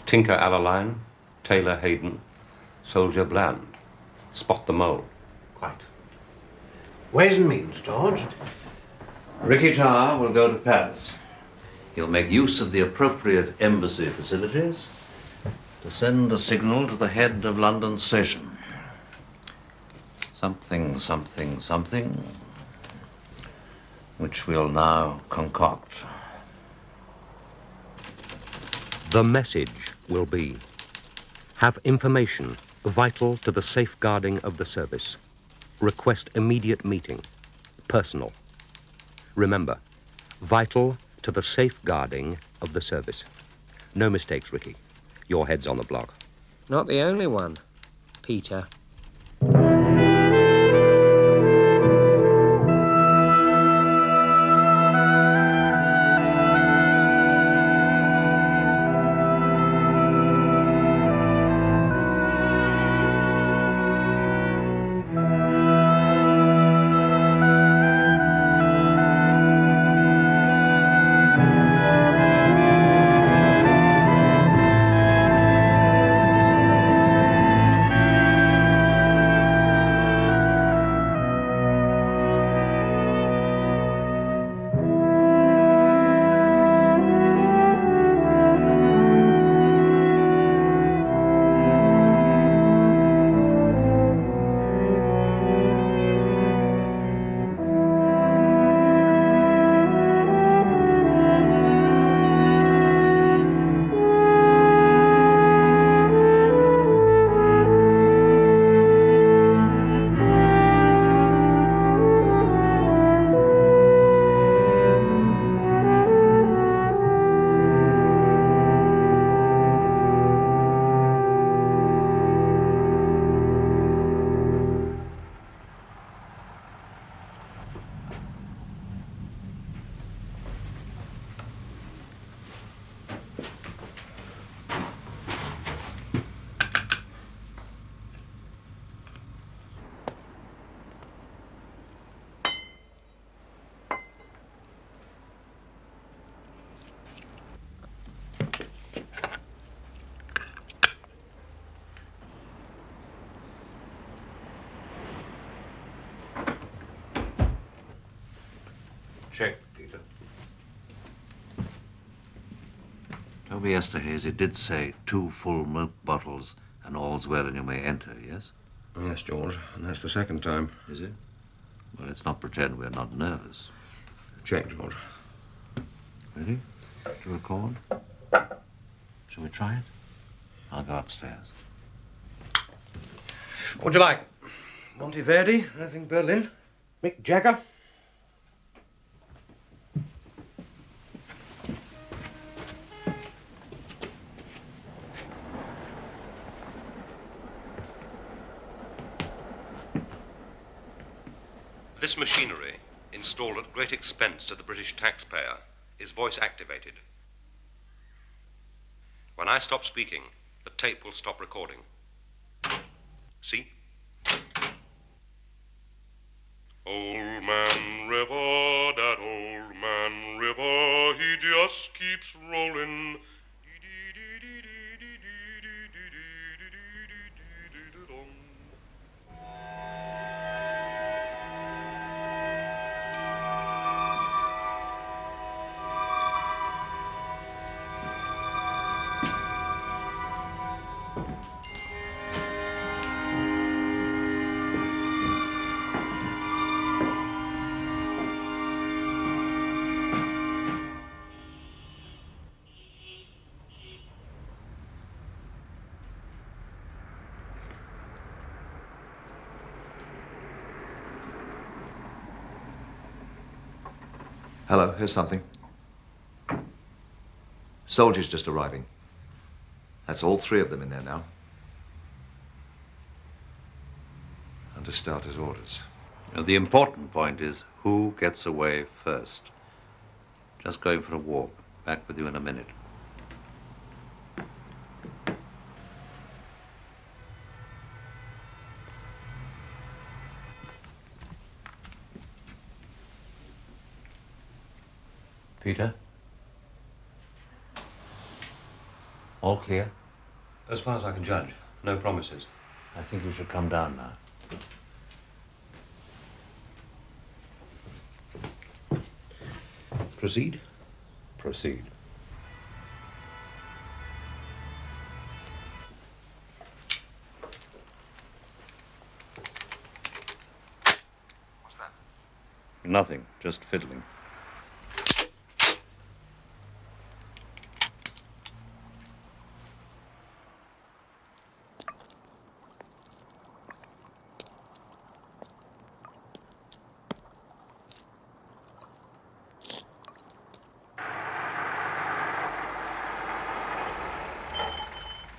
Tinker Tailor, Tailor Hayden, Soldier Bland. Spot the mole. Quite. Ways and means, George. Ricky Tower will go to Paris. He'll make use of the appropriate embassy facilities to send a signal to the head of London Station. Something, something, something, which we'll now concoct. The message will be, have information vital to the safeguarding of the service. Request immediate meeting. Personal. Remember, vital to the safeguarding of the service. No mistakes, Ricky. Your head's on the block. Not the only one, Peter. Check, Peter. Toby Esterhazy did say 2 full milk bottles and all's well and you may enter, yes? Yes, George, and that's the second time. Is it? Well, let's not pretend we're not nervous. Check, George. Ready to record? Shall we try it? I'll go upstairs. What would you like? Monteverdi, anything Berlin? Mick Jagger? This machinery, installed at great expense to the British taxpayer, is voice-activated. When I stop speaking, the tape will stop recording. See? Old Man River, that old man river, he just keeps rolling. Hello, here's something. Soldiers just arriving. That's all 3 of them in there now. Under starter's orders. Now, the important point is who gets away first. Just going for a walk. Back with you in a minute. Peter? All clear? As far as I can judge, no promises. I think you should come down now. Proceed? Proceed. What's that? Nothing, just fiddling.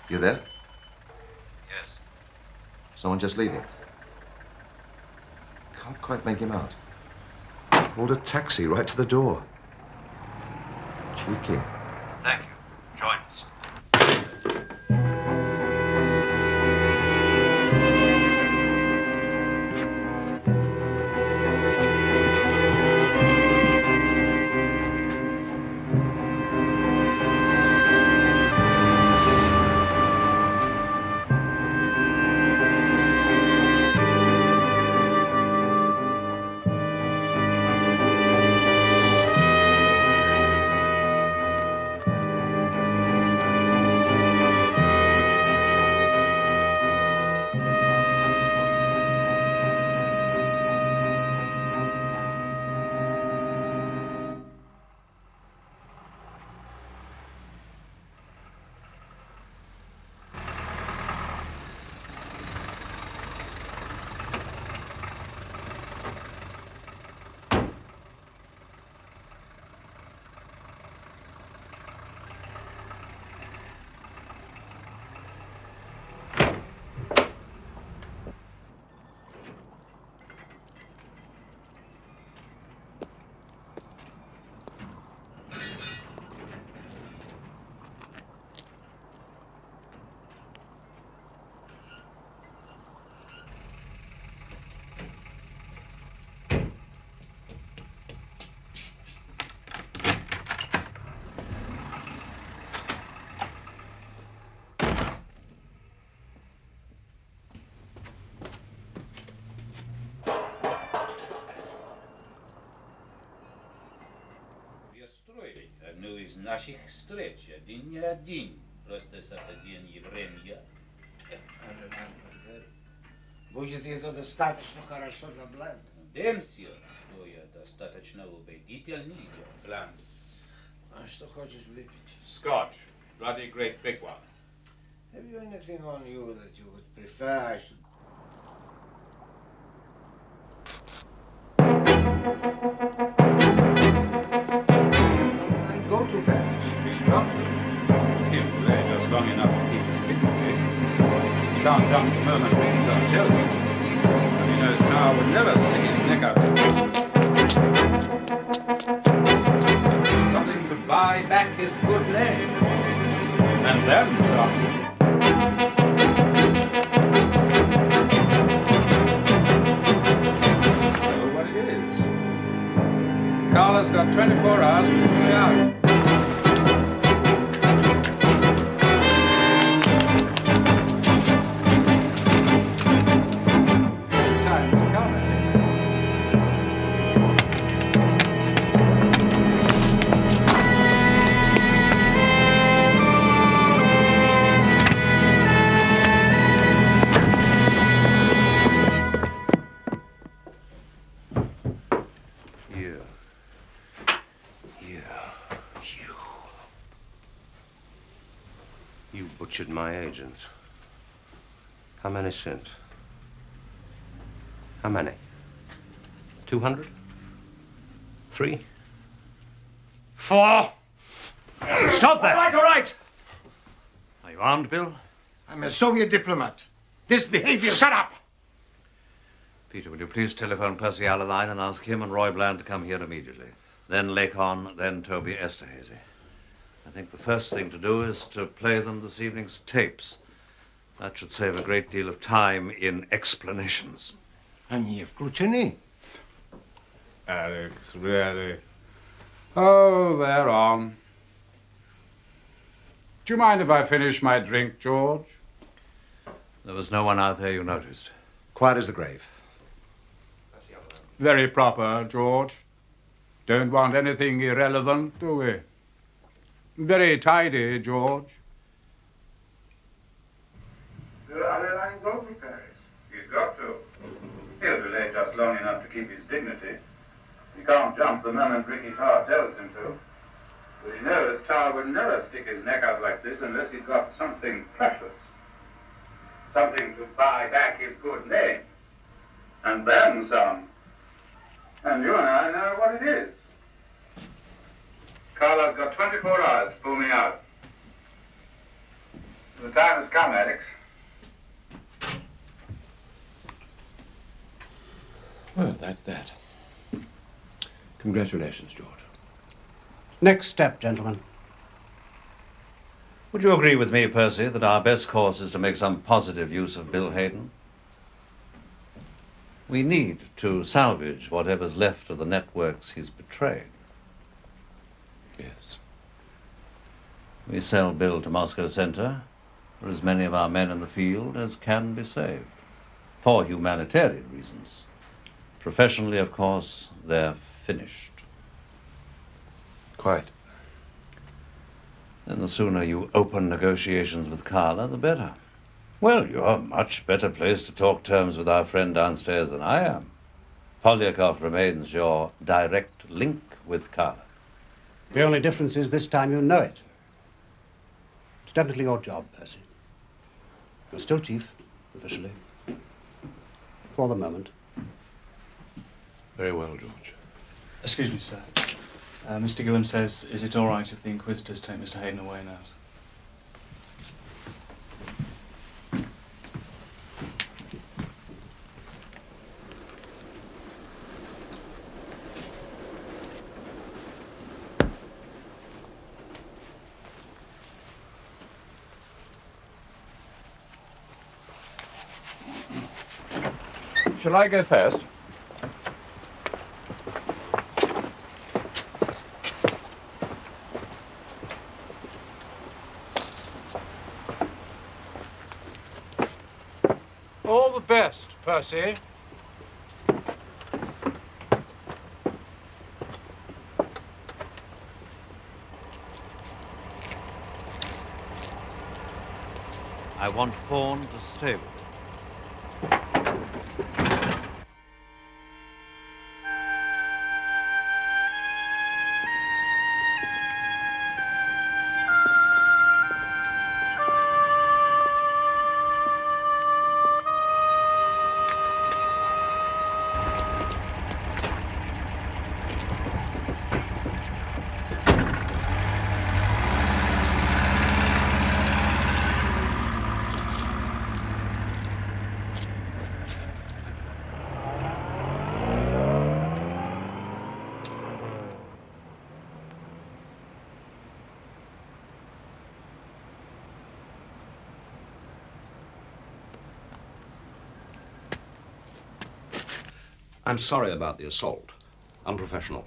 You there? Yes. Someone just leaving? Can't quite make him out. Called a taxi right to the door. Cheeky. Thank you. Join us. Одну из наших встреч, один не один, просто совпадение времени. Будет это достаточно хорошо для Бленда? Надеемся, что я достаточно убедительный для Бленда. А что хочешь выпить? Scotch, bloody great big one. Have you anything on you that you would prefer I should... I go to Paris. He's welcome. He'll play just long enough to keep his dignity. He can't jump the moment things are chosen. And he knows Tower would never stick his neck out. Something to buy back his good name. And then some. Carla's got 24 hours to figure it out. Times Carla is. You butchered my agents. How many since? How many? 200? 3? 4? Stop that! All right! Are you armed, Bill? I'm a Soviet diplomat. This behavior... Shut up! Peter, will you please telephone Percy Allaline and ask him and Roy Bland to come here immediately? Then Lacon, then Toby Esterhazy. I think the first thing to do is to play them this evening's tapes. That should save a great deal of time in explanations. And you've включены. Alex, really? Oh, they're on. Do you mind if I finish my drink, George? There was no one out there you noticed. Quiet as the grave. Very proper, George. Don't want anything irrelevant, do we? Very tidy, George. He's got to. He'll delay just long enough to keep his dignity. He can't jump the moment Ricky Tarr tells him to. But he knows Tarr would never stick his neck out like this unless he's got something precious. Something to buy back his good name. And then some. And you and I know what it is. Carla's got 24 hours to pull me out. The time has come, Alex. Well, that's that. Congratulations, George. Next step, gentlemen. Would you agree with me, Percy, that our best course is to make some positive use of Bill Hayden? We need to salvage whatever's left of the networks he's betrayed. Yes. We sell Bill to Moscow Center for as many of our men in the field as can be saved. For humanitarian reasons. Professionally, of course, they're finished. Quite. Then the sooner you open negotiations with Carla, the better. Well, you're much better placed to talk terms with our friend downstairs than I am. Polyakov remains your direct link with Carla. The only difference is this time you know it. It's definitely your job, Percy. You're still chief, officially. For the moment. Very well, George. Excuse me, sir. Mr. Gillam says, is it all right if the Inquisitors take Mr. Hayden away now? Shall I go first? All the best, Percy. I want Fawn to stay with me. I'm sorry about the assault. Unprofessional.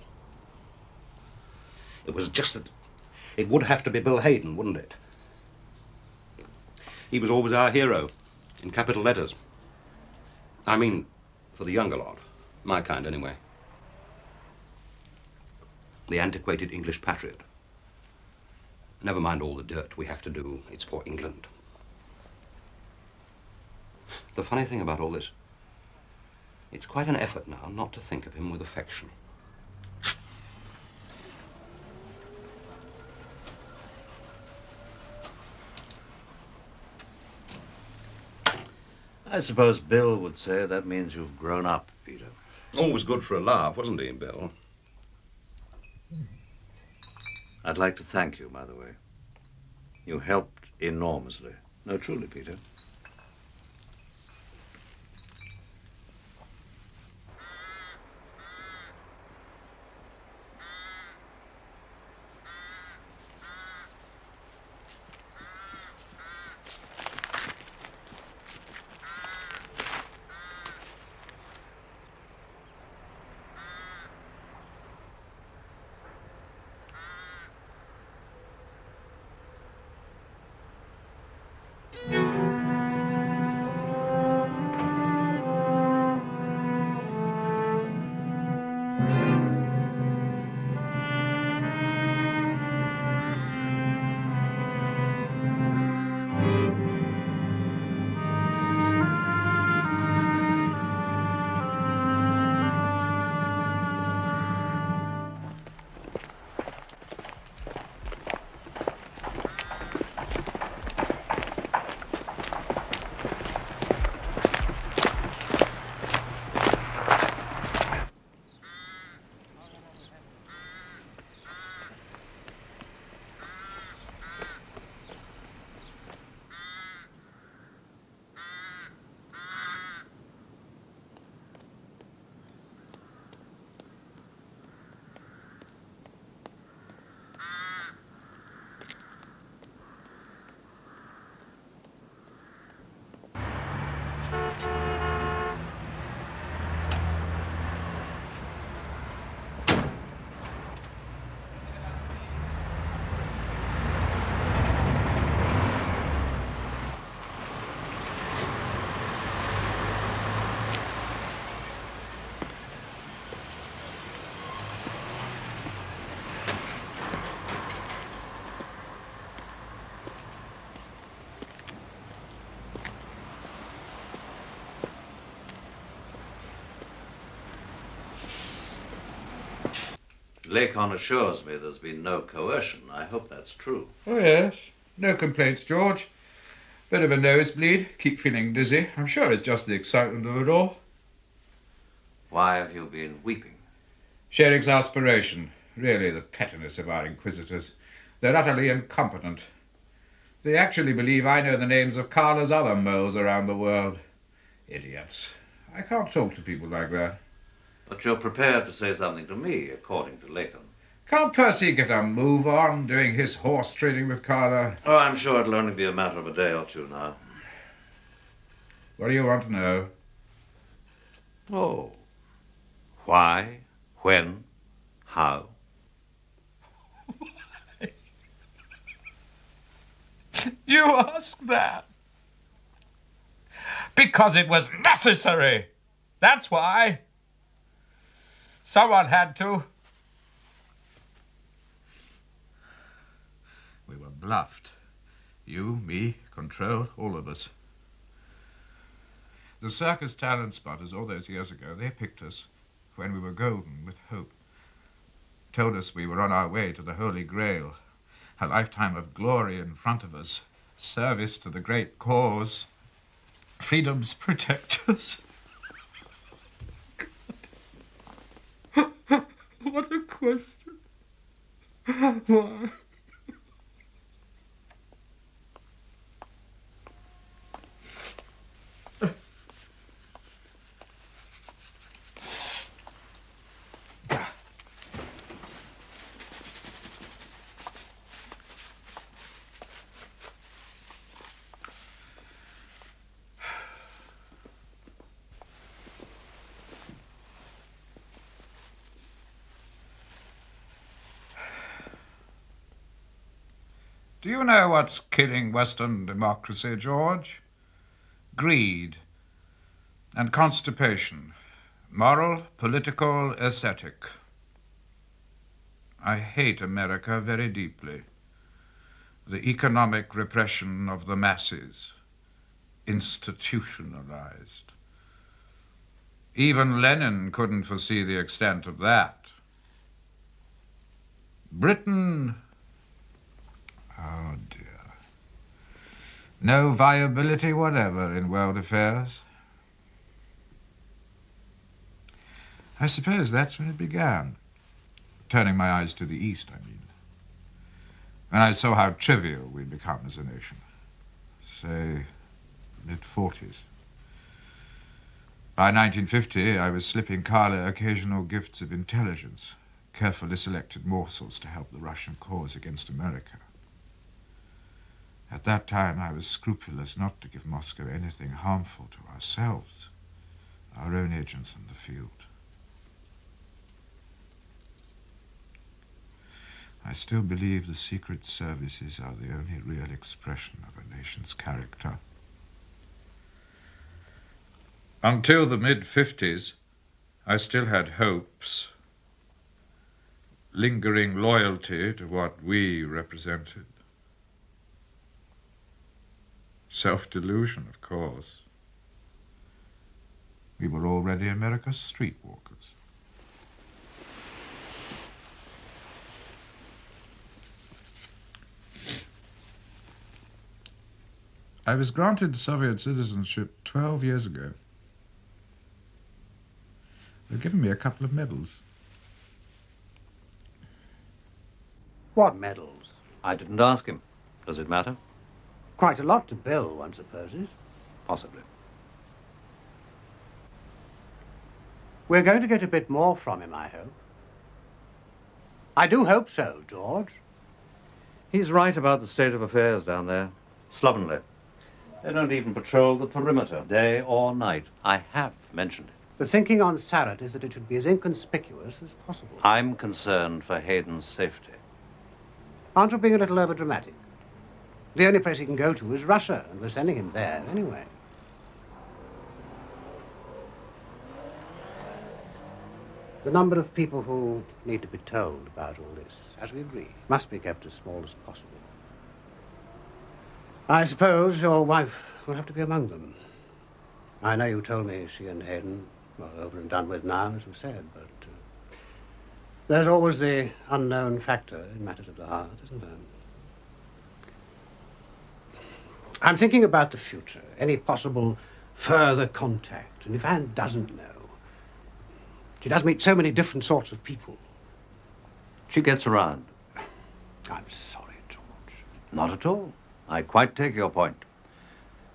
It was just that it would have to be Bill Hayden, wouldn't it? He was always our hero, in capital letters. I mean, for the younger lot. My kind, anyway. The antiquated English patriot. Never mind all the dirt we have to do. It's for England. The funny thing about all this, it's quite an effort now not to think of him with affection. I suppose Bill would say that means you've grown up, Peter. Always good for a laugh, wasn't he, Bill? I'd like to thank you, by the way. You helped enormously. No, truly, Peter. Lacon assures me there's been no coercion. I hope that's true. Oh, yes. No complaints, George. Bit of a nosebleed. Keep feeling dizzy. I'm sure it's just the excitement of it all. Why have you been weeping? Sheer exasperation. Really, the pettiness of our inquisitors. They're utterly incompetent. They actually believe I know the names of Carla's other moles around the world. Idiots. I can't talk to people like that. But you're prepared to say something to me, according to Lacon. Can't Percy get a move on doing his horse trading with Carla? Oh, I'm sure it'll only be a matter of a day or two now. What do you want to know? Oh. Why? When? How? You ask that? Because it was necessary. That's why. Someone had to. We were bluffed. You, me, Control, all of us. The circus talent spotters all those years ago, they picked us when we were golden with hope. Told us we were on our way to the Holy Grail, a lifetime of glory in front of us, service to the great cause, freedom's protectors. God. What a question. Why? Do you know what's killing Western democracy, George? Greed and constipation. Moral, political, aesthetic. I hate America very deeply. The economic repression of the masses. Institutionalized. Even Lenin couldn't foresee the extent of that. Britain... Oh, dear. No viability whatever in world affairs. I suppose that's when it began. Turning my eyes to the east, I mean. When I saw how trivial we'd become as a nation. Say, mid-40s. By 1950, I was slipping Carla occasional gifts of intelligence, carefully selected morsels to help the Russian cause against America. At that time, I was scrupulous not to give Moscow anything harmful to ourselves, our own agents in the field. I still believe the secret services are the only real expression of a nation's character. Until the mid-50s, I still had hopes, lingering loyalty to what we represented. Self-delusion, of course. We were already America's streetwalkers. I was granted Soviet citizenship 12 years ago. They've given me a couple of medals. What medals? I didn't ask him. Does it matter? Quite a lot to Bill, one supposes. Possibly. We're going to get a bit more from him, I hope. I do hope so, George. He's right about the state of affairs down there. Slovenly. They don't even patrol the perimeter, day or night. I have mentioned it. The thinking on Sarrat is that it should be as inconspicuous as possible. I'm concerned for Hayden's safety. Aren't you being a little overdramatic? The only place he can go to is Russia, and we're sending him there anyway. The number of people who need to be told about all this, as we agree, must be kept as small as possible. I suppose your wife will have to be among them. I know you told me she and Hayden were over and done with now, as you said, but There's always the unknown factor in matters of the heart, isn't there? I'm thinking about the future, any possible further contact. And if Anne doesn't know, she does meet so many different sorts of people. She gets around. I'm sorry, George. Not at all. I quite take your point.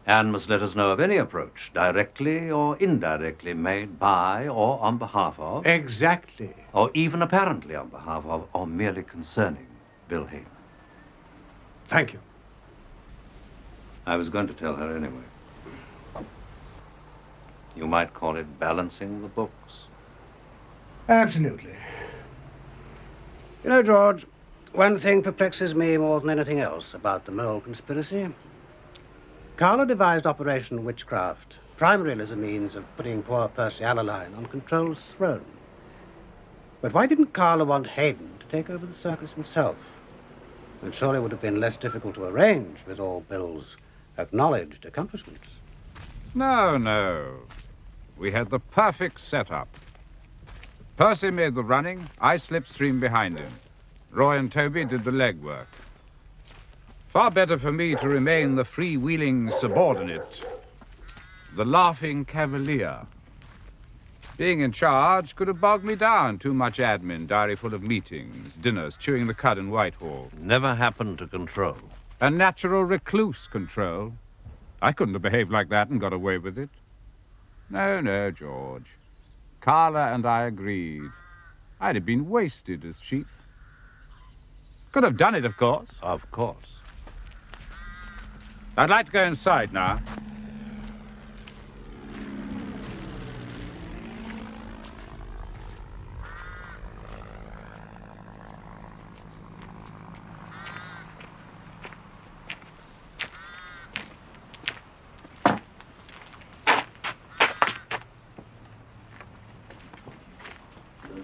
Anne must let us know of any approach, directly or indirectly made by or on behalf of. Exactly. Or even apparently on behalf of, or merely concerning Bill Hayden. Thank you. I was going to tell her anyway. You might call it balancing the books. Absolutely. You know, George, one thing perplexes me more than anything else about the Mole conspiracy. Carla devised Operation Witchcraft, primarily as a means of putting poor Percy Alaline on Control's throne. But why didn't Carla want Hayden to take over the circus himself? It surely would have been less difficult to arrange with all Bill's acknowledged accomplishments. No, no. We had the perfect setup. Percy made the running, I slipstreamed behind him. Roy and Toby did the legwork. Far better for me to remain the freewheeling subordinate, the laughing cavalier. Being in charge could have bogged me down. Too much admin, diary full of meetings, dinners, chewing the cud in Whitehall. Never happened to Control. A natural recluse, Control. I couldn't have behaved like that and got away with it. No, no, George. Carla and I agreed. I'd have been wasted as chief. Could have done it, of course. Of course. I'd like to go inside now.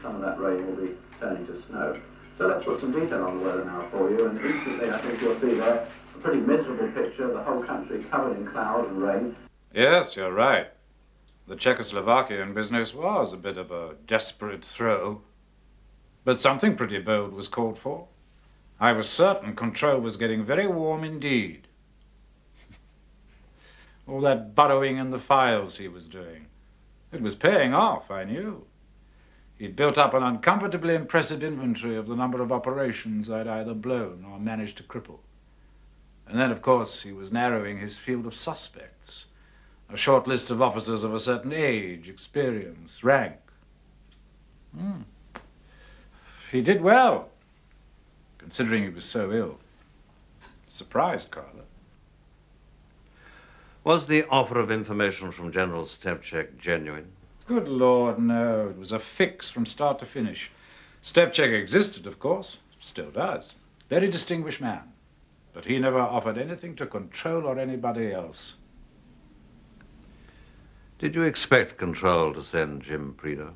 Some of that rain will be turning to snow. So let's put some detail on the weather now for you, and instantly I think you'll see there a pretty miserable picture of the whole country covered in cloud and rain. Yes, you're right. The Czechoslovakian business was a bit of a desperate throw. But something pretty bold was called for. I was certain Control was getting very warm indeed. All that burrowing in the files he was doing. It was paying off, I knew. He'd built up an uncomfortably impressive inventory of the number of operations I'd either blown or managed to cripple. And then, of course, he was narrowing his field of suspects. A short list of officers of a certain age, experience, rank. He did well, considering he was so ill. Surprised Carla. Was the offer of information from General Stevchek genuine? Good Lord, no. It was a fix from start to finish. Stevchek existed, of course. Still does. Very distinguished man. But he never offered anything to Control or anybody else. Did you expect Control to send Jim Prideaux?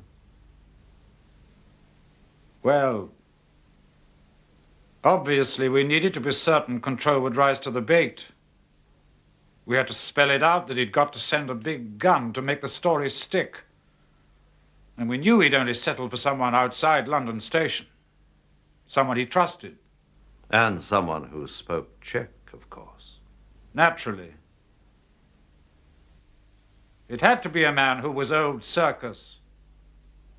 Well, obviously we needed to be certain Control would rise to the bait. We had to spell it out that he'd got to send a big gun to make the story stick. And we knew he'd only settled for someone outside London Station. Someone he trusted. And someone who spoke Czech, of course. Naturally. It had to be a man who was old circus.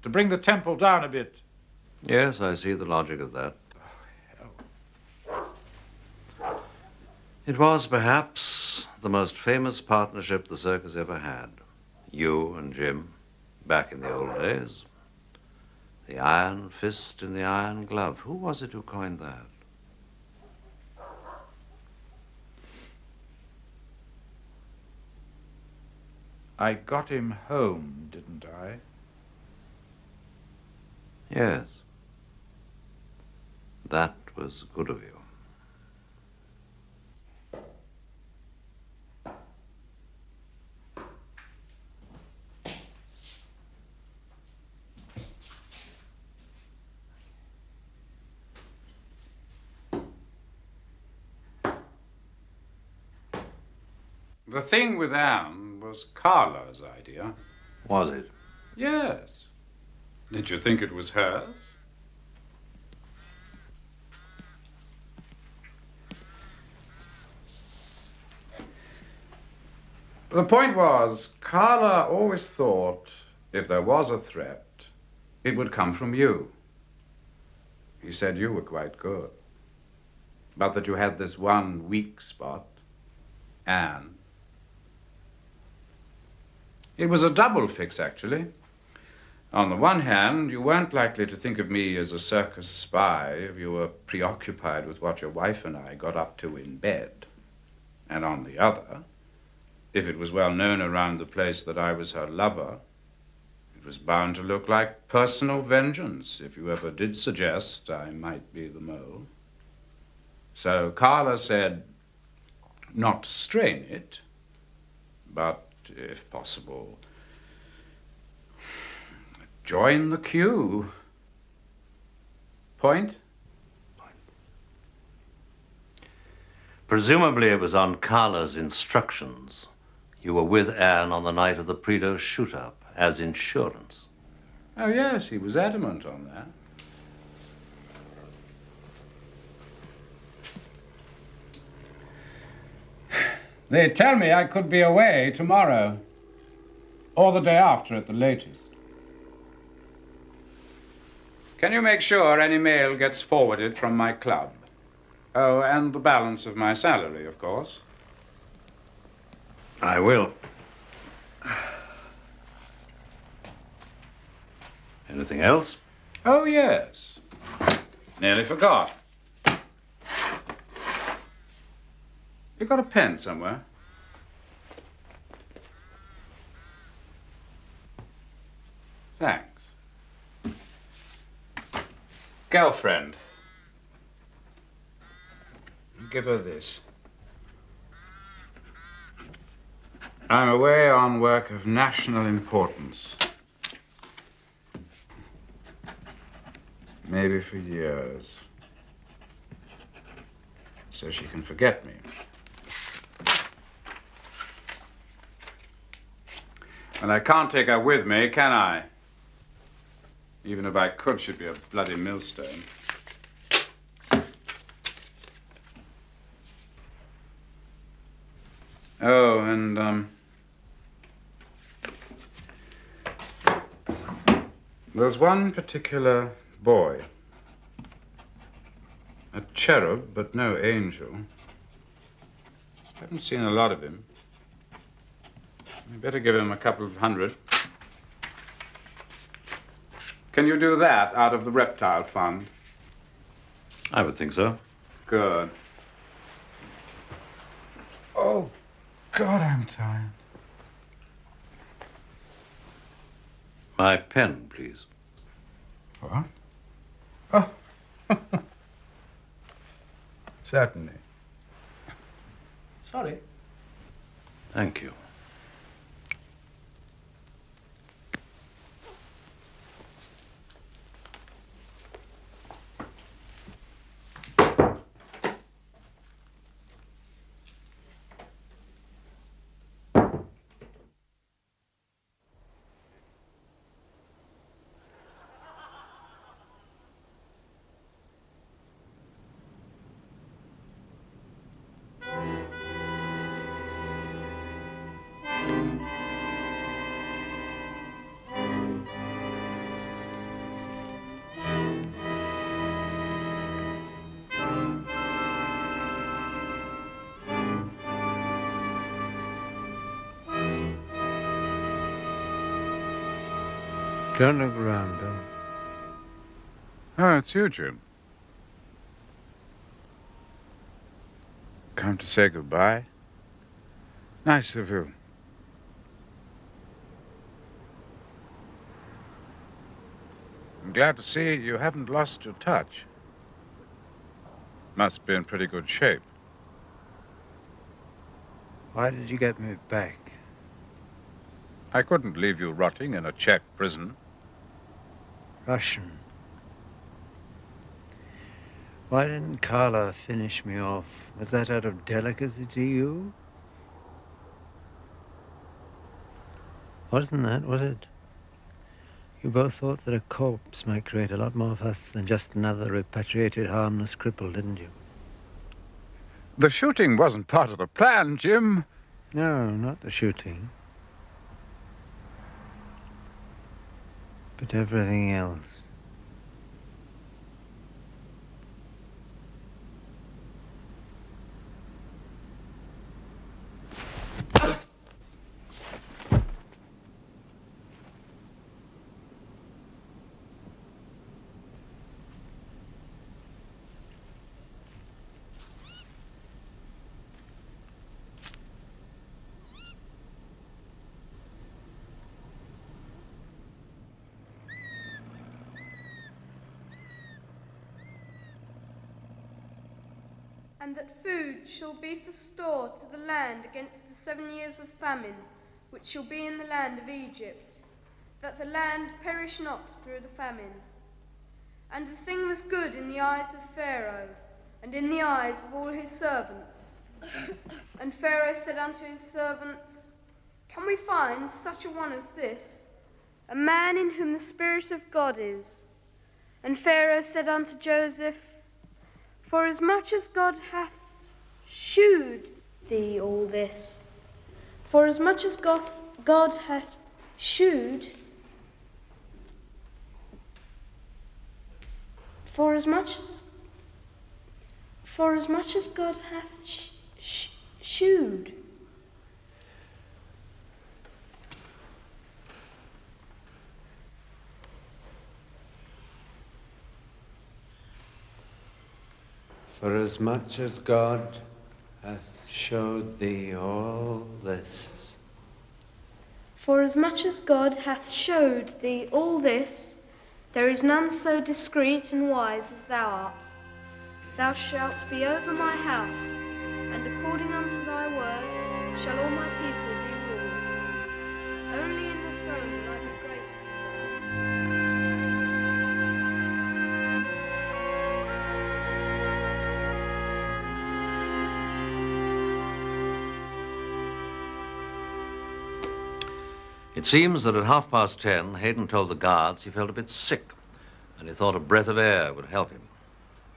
To bring the tempo down a bit. Yes, I see the logic of that. It was perhaps the most famous partnership the circus ever had. You and Jim, back in the old days. The iron fist in the iron glove. Who was it who coined that? I got him home, didn't I? Yes. That was good of you. The thing with Anne was Carla's idea. Was it? Yes. Did you think it was hers? The point was, Carla always thought if there was a threat, it would come from you. He said you were quite good, but that you had this one weak spot, Anne. It was a double fix, actually. On the one hand, you weren't likely to think of me as a circus spy if you were preoccupied with what your wife and I got up to in bed. And on the other, if it was well known around the place that I was her lover, it was bound to look like personal vengeance if you ever did suggest I might be the mole. So Carla said not to strain it, but, if possible, join the queue. Point? Presumably it was on Carla's instructions. You were with Anne on the night of the Prideaux shoot-up, as insurance. Oh, yes, he was adamant on that. They tell me I could be away tomorrow, or the day after at the latest. Can you make sure any mail gets forwarded from my club? Oh, and the balance of my salary, of course. I will. Anything else? Oh, yes. Nearly forgot. You got a pen somewhere? Thanks. Girlfriend. Give her this. I'm away on work of national importance. Maybe for years. So she can forget me. And I can't take her with me, can I? Even if I could, she'd be a bloody millstone. Oh, and, there's one particular boy. A cherub, but no angel. Haven't seen a lot of him. You better give him a couple of hundred. Can you do that out of the reptile fund? I would think so. Good. Oh, God, I'm tired. My pen, please. What? Oh. Certainly. Sorry. Thank you. Don't look around, Bill. Oh, it's you, Jim. Come to say goodbye? Nice of you. I'm glad to see you haven't lost your touch. Must be in pretty good shape. Why did you get me back? I couldn't leave you rotting in a Czech prison. Russian. Why didn't Carla finish me off? Was that out of delicacy to you? Wasn't that, was it? You both thought that a corpse might create a lot more fuss than just another repatriated harmless cripple, didn't you? The shooting wasn't part of the plan, Jim. No, not the shooting. But everything else. And that food shall be for store to the land against the 7 years of famine, which shall be in the land of Egypt, that the land perish not through the famine. And the thing was good in the eyes of Pharaoh, and in the eyes of all his servants. And Pharaoh said unto his servants, Can we find such a one as this, a man in whom the Spirit of God is? And Pharaoh said unto Joseph, Forasmuch as God hath shewed thee all this, forasmuch as God hath shewed, forasmuch as God hath shewed. Forasmuch as God hath showed thee all this. Forasmuch as God hath showed thee all this, there is none so discreet and wise as thou art. Thou shalt be over my house, and according unto thy word shall all my people be ruled. Only in the throne will I be graceful. It seems that at 10:30, Hayden told the guards he felt a bit sick, and he thought a breath of air would help him.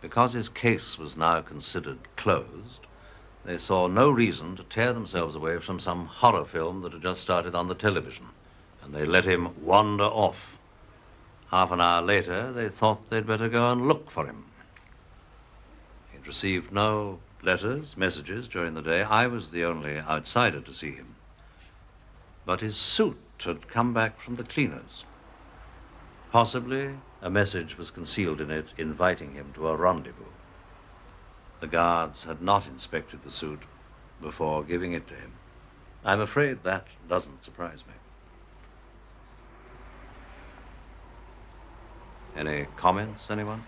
Because his case was now considered closed, they saw no reason to tear themselves away from some horror film that had just started on the television, and they let him wander off. Half an hour later, they thought they'd better go and look for him. He'd received no letters, messages during the day. I was the only outsider to see him. But his suit had come back from the cleaners. Possibly a message was concealed in it inviting him to a rendezvous. The guards had not inspected the suit before giving it to him. I'm afraid that doesn't surprise me. Any comments, anyone?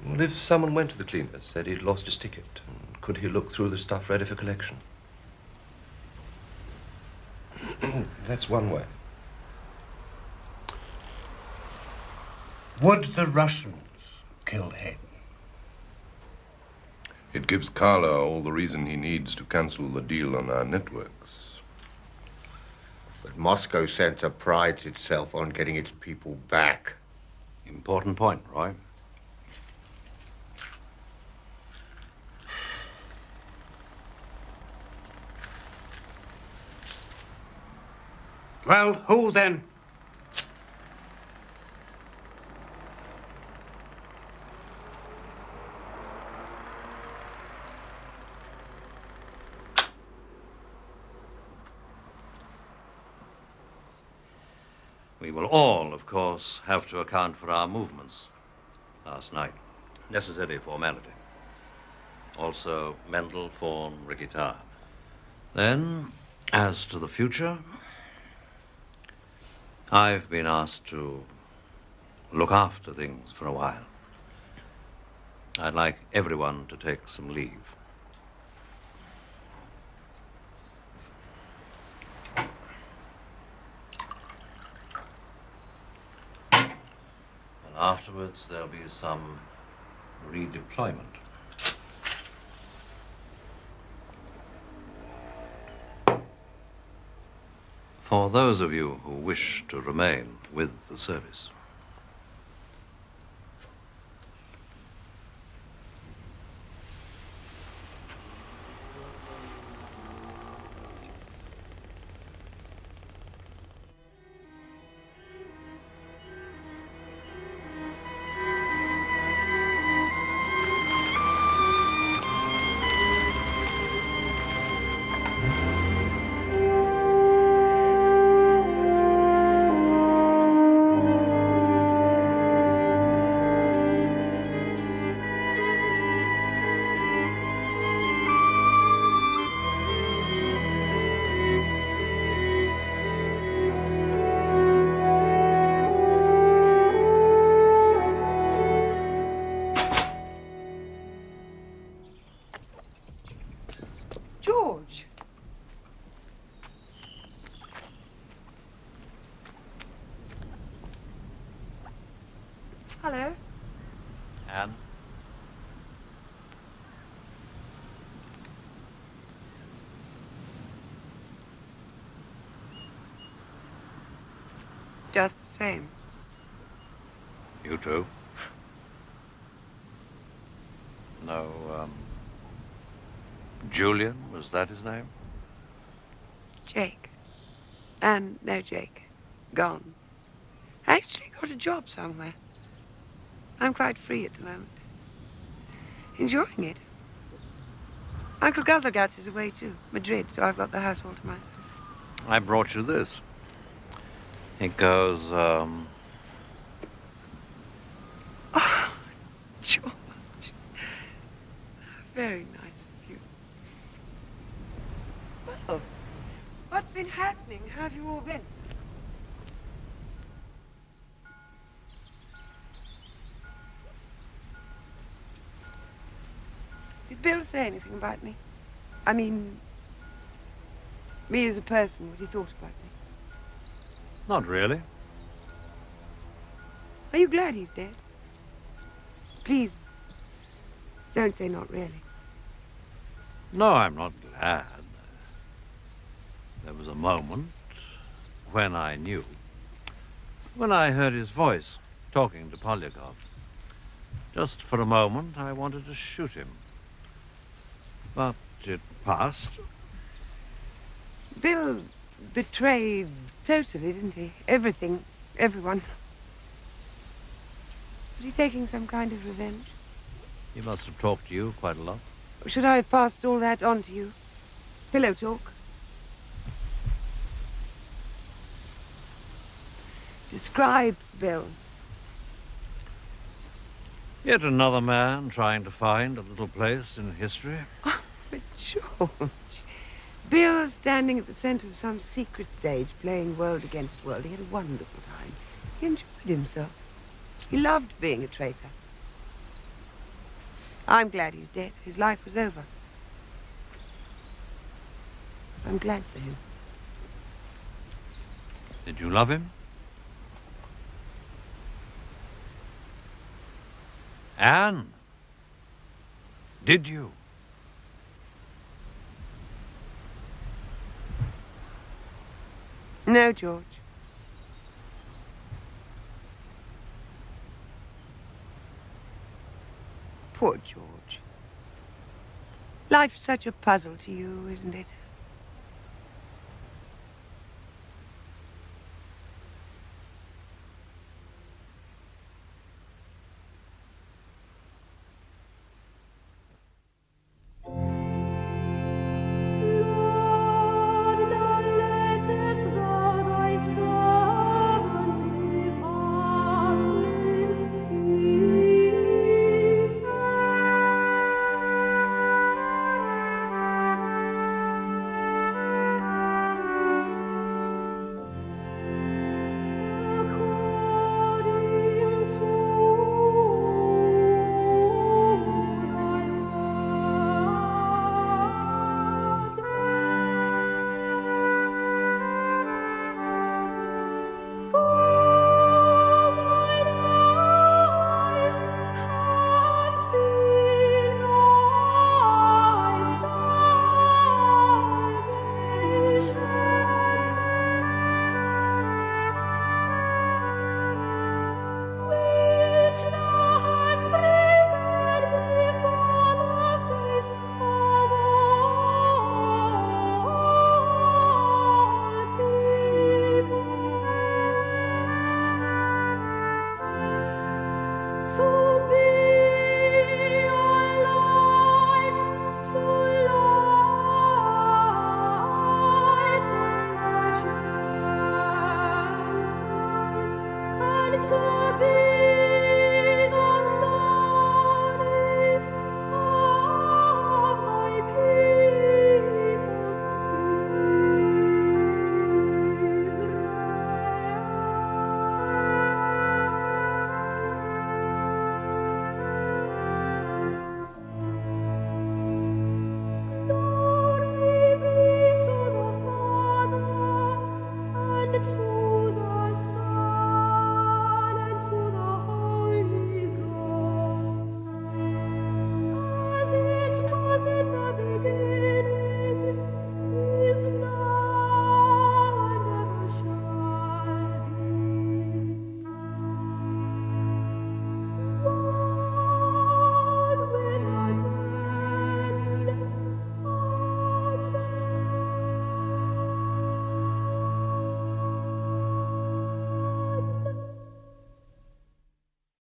Well, if someone went to the cleaners, said he'd lost his ticket, and could he look through the stuff ready for collection? That's one way. Would the Russians kill Hayden? It gives Carla all the reason he needs to cancel the deal on our networks. But Moscow Center prides itself on getting its people back. Important point, Roy. Well, who then? We will all, of course, have to account for our movements last night. Necessary formality. Also, Mendel, Fawn, Ricky Tarr. Then, as to the future, I've been asked to look after things for a while. I'd like everyone to take some leave. And afterwards, there'll be some redeployment. For those of you who wish to remain with the service. George. Hello. Anne? Just the same. You too? No, Julian, was that his name? Jake. And no Jake. Gone. I actually got a job somewhere. I'm quite free at the moment. Enjoying it. Uncle Guzzleguts is away too, Madrid, so I've got the house all to myself. I brought you this. It goes, Oh, George. Very nice of you. Well, what's been happening? How have you all been? Did Bill say anything about me? I mean, me as a person, what he thought about me. not really. Are you glad he's dead? Please, don't say not really. No, I'm not glad. There was a moment when I knew. When I heard his voice talking to Polyakov. Just for a moment, I wanted to shoot him. But it passed. Bill betrayed totally, didn't he? Everything, everyone. Was he taking some kind of revenge? He must have talked to you quite a lot. Should I have passed all that on to you? Pillow talk? Describe Bill. Yet another man trying to find a little place in history. Oh, but George. Bill standing at the center of some secret stage, playing world against world. He had a wonderful time. He enjoyed himself. He loved being a traitor. I'm glad he's dead. His life was over. I'm glad for him. Did you love him? Anne, did you? No, George. Poor George. Life's such a puzzle to you, isn't it?